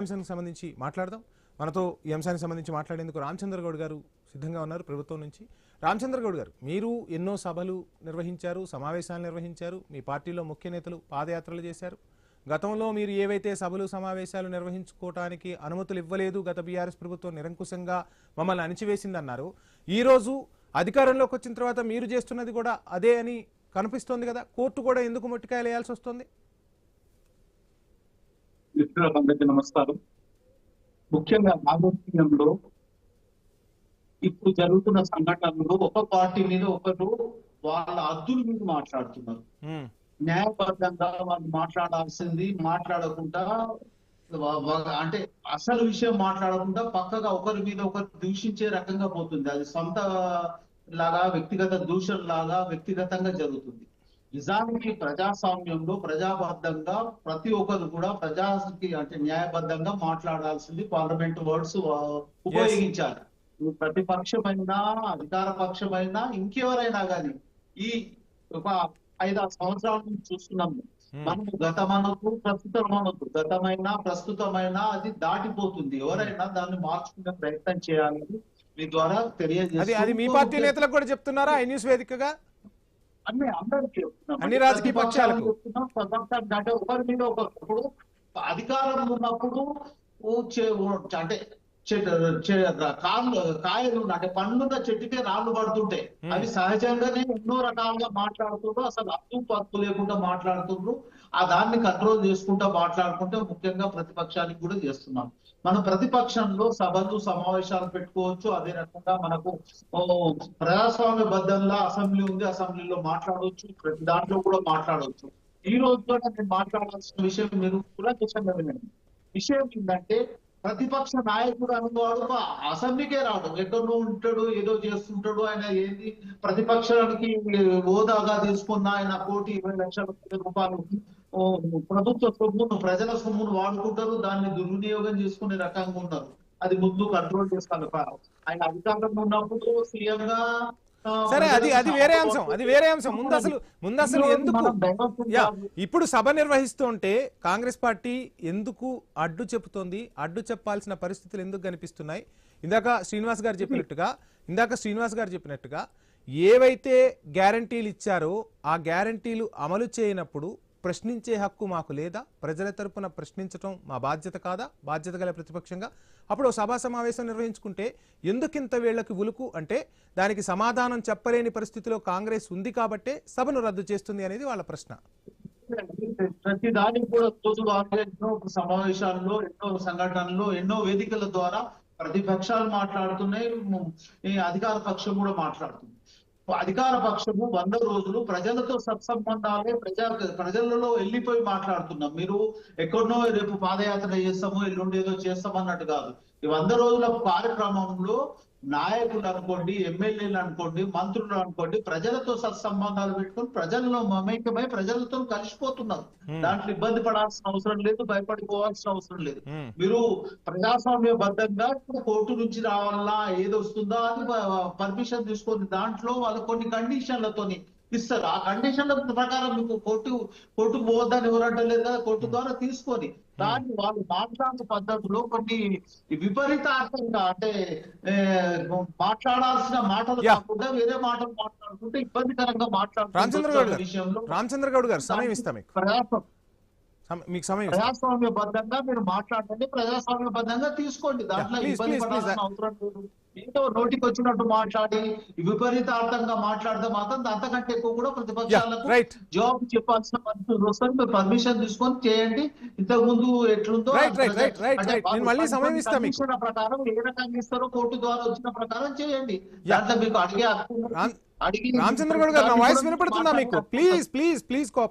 అంశానికి సంబంధించి మాట్లాడదాం. మనతో ఈ అంశానికి సంబంధించి మాట్లాడేందుకు రామచంద్ర గౌడ్ గారు సిద్ధంగా ఉన్నారు ప్రభుత్వం నుంచి. రామచంద్ర గౌడ్ గారు, మీరు ఎన్నో సభలు నిర్వహించారు, సమావేశాలు నిర్వహించారు, మీ పార్టీలో ముఖ్య నేతలు పాదయాత్రలు చేశారు. గతంలో మీరు ఏవైతే సభలు సమావేశాలు నిర్వహించుకోవడానికి అనుమతులు ఇవ్వలేదు, గత బీఆర్ఎస్ ప్రభుత్వం నిరంకుశంగా మమ్మల్ని అణిచివేసిందన్నారు. ఈరోజు అధికారంలోకి వచ్చిన తర్వాత మీరు చేస్తున్నది కూడా అదే అని కనిపిస్తోంది కదా. కోర్టు కూడా ఎందుకు మొట్టికాయలు వేయాల్సి వస్తుంది? మిత్రులందరికీ నమస్కారం. ముఖ్యంగా రాజకీయంలో ఇప్పుడు జరుగుతున్న సంఘటనలు ఒక పార్టీ మీద ఒకరు వాళ్ళ అద్దుల మీద మాట్లాడుతున్నారు. న్యాయబద్ధంగా వాళ్ళు మాట్లాడాల్సింది మాట్లాడకుండా, అంటే అసలు విషయం మాట్లాడకుండా పక్కగా ఒకరి మీద ఒకరు దూషించే రకంగా పోతుంది. అది సొంత లాగా, వ్యక్తిగత దూషణ లాగా వ్యక్తిగతంగా జరుగుతుంది. నిజానికి ప్రజాస్వామ్యంలో ప్రజాబద్ధంగా ప్రతి ఒక్కరు కూడా ప్రజాకి అంటే న్యాయబద్ధంగా మాట్లాడాల్సింది పార్లమెంట్ వర్డ్స్ ఉపయోగించాలి. ప్రతిపక్షమైనా అధికార పక్షమైనా ఇంకెవరైనా కానీ ఈ ఒక 5-6 సంవత్సరాల నుంచి చూస్తున్నాము. మనకు గతమనకు ప్రస్తుతమనకు, గతమైనా ప్రస్తుతమైనా అది దాటిపోతుంది. ఎవరైనా దాన్ని మార్చుకునే ప్రయత్నం చేయాలని మీ ద్వారా తెలియజేస్తుంది. అది మీ పార్టీ నేతలకు కూడా చెప్తున్నారా ఈ న్యూస్ వేదికగా? అందరికీ అన్ని రాజకీయ పక్షాలకు చెప్తున్నాం. అంటే ఒకరి మీద ఒకరు అధికారం ఉన్నప్పుడు అంటే కాయలు అంటే పండ్లున్న చెట్టుకే రాళ్ళు పడుతుంటాయి. అవి సహజంగానే ఎన్నో రకాలుగా మాట్లాడుతుండ్రు, అసలు అప్పు పప్పు లేకుండా మాట్లాడుతుండ్రు. ఆ దాన్ని కంట్రోల్ చేసుకుంటా మాట్లాడుకుంటే ముఖ్యంగా ప్రతిపక్షానికి కూడా చేస్తున్నాం. మనం ప్రతిపక్షంలో సభలు సమావేశాలు పెట్టుకోవచ్చు. అదే రకంగా మనకు ప్రజాస్వామ్య బద్దంగా అసెంబ్లీ ఉంది, అసెంబ్లీలో మాట్లాడవచ్చు, ప్రతి దాంట్లో కూడా మాట్లాడవచ్చు. ఈ రోజు కూడా నేను మాట్లాడాల్సిన విషయం మీరు కూడా ఖచ్చితంగా వినండి. విషయం ఏంటంటే, ప్రతిపక్ష నాయకుడు అనేవాడు అసెంబ్లీకే రావడం, ఎక్కడో ఉంటాడు, ఏదో చేస్తుంటాడు. ఆయన ఏంది ప్రతిపక్షానికి హోదాగా తీసుకున్న ఆయన 1,20,00,000 రూపాయలు ప్రభుత్వ సొమ్మును, ప్రజల సొమ్మును వాడుకుంటారు, దాన్ని దుర్వినియోగం చేసుకునే రకంగా ఉన్నారు. అది ముందు కంట్రోల్ చేసుకోవాలి. ఆయన అధికారంలో ఉన్నప్పుడు సీఎం గా సరే, అది వేరే అంశం, అది వేరే అంశం. ముందు అసలు ఎందుకు ఇప్పుడు సభ నిర్వహిస్తూ ఉంటే కాంగ్రెస్ పార్టీ ఎందుకు అడ్డు చెప్తోంది? అడ్డు చెప్పాల్సిన పరిస్థితులు ఎందుకు కనిపిస్తున్నాయి? ఇందాక శ్రీనివాస్ గారు చెప్పినట్టుగా ఏవైతే గ్యారంటీలు ఇచ్చారో ఆ గ్యారంటీలు అమలు చేయనప్పుడు ప్రశ్నించే హక్కు మాకు లేదా? ప్రజల తరపున ప్రశ్నించడం మా బాధ్యత కాదా? బాధ్యత గల ప్రతిపక్షంగా అప్పుడు సభా సమావేశం నిర్వహించుకుంటే ఎందుకింత వీళ్లకు ఉలుకు అంటే దానికి సమాధానం చెప్పలేని పరిస్థితిలో కాంగ్రెస్ ఉంది కాబట్టే సభను రద్దు చేస్తుంది అనేది వాళ్ళ ప్రశ్న. ప్రతి దానికి కూడా ఎన్నో సమావేశాల్లో, ఎన్నో సంఘటనలు, ఎన్నో వేదికల ద్వారా ప్రతిపక్షాలు మాట్లాడుతున్నాయి, అధికార పక్షం కూడా మాట్లాడుతుంది. అధికార పక్షము 100 రోజులు ప్రజలతో సత్సంబంధాలే ప్రజలలో వెళ్ళిపోయి మాట్లాడుతున్నాం. మీరు ఎక్కడనో రేపు పాదయాత్ర చేస్తాము, ఎల్లుండి ఏదో చేస్తాం అన్నట్టు కాదు. ఈ 100 రోజుల కార్యక్రమంలో నాయకులు అనుకోండి, ఎమ్మెల్యేలు అనుకోండి, మంత్రులు అనుకోండి, ప్రజలతో సత్సంబంధాలు పెట్టుకుని ప్రజల్లో మమేకమై ప్రజలతో కలిసిపోతున్నారు. దాంట్లో ఇబ్బంది పడాల్సిన అవసరం లేదు, భయపడిపోవాల్సిన అవసరం లేదు. మీరు ప్రజాస్వామ్య బద్ధంగా కోర్టు నుంచి రావాలా, ఏది వస్తుందా అని పర్మిషన్ తీసుకొని దాంట్లో వాళ్ళు కొన్ని కండిషన్లతోని ఇస్తారు. ఆ కండిషన్ల ప్రకారం మీకు కోర్టు పోవద్దని ఎవరంటే లేదు కదా, కోర్టు ద్వారా తీసుకొని దాన్ని వాళ్ళు మాట్లాడే పద్ధతిలో కొన్ని విపరీతార్థంగా అంటే మాట్లాడాల్సిన మాటలు కాకుండా వేరే మాటలు మాట్లాడుకుంటే ఇబ్బందికరంగా మాట్లాడుతున్న విషయంలో రామచంద్ర గౌడ్ గారు సమయం ఇస్తాం ప్రజాస్వామ్యబద్ధంగా మీరు మాట్లాడండి, ప్రజాస్వామ్యబద్ధంగా తీసుకోండి. దాంట్లో ఇబ్బంది పడాల్సిన అవసరం లేదు. ఏదో నోటికి వచ్చినట్టు మాట్లాడి విపరీతార్థంగా మాట్లాడితే మాత్రం అంతకంటే ఎక్కువ కూడా ప్రతిపక్షాలకు జవాబు చెప్పాల్సిన పరిస్థితి వస్తుంది. మీరు పర్మిషన్ తీసుకొని చేయండి. ఇంతకు ముందు ఎట్లుందో ప్రకారం ఏ రకంగా ఇస్తారో కోర్టు ద్వారా వచ్చిన ప్రకారం చేయండి. దాంట్లో మీకు అడిగే రామచంద్ర గౌడ్ గారు, నా వాయిస్ వినపడుతుందా మీకు? Please cooperate.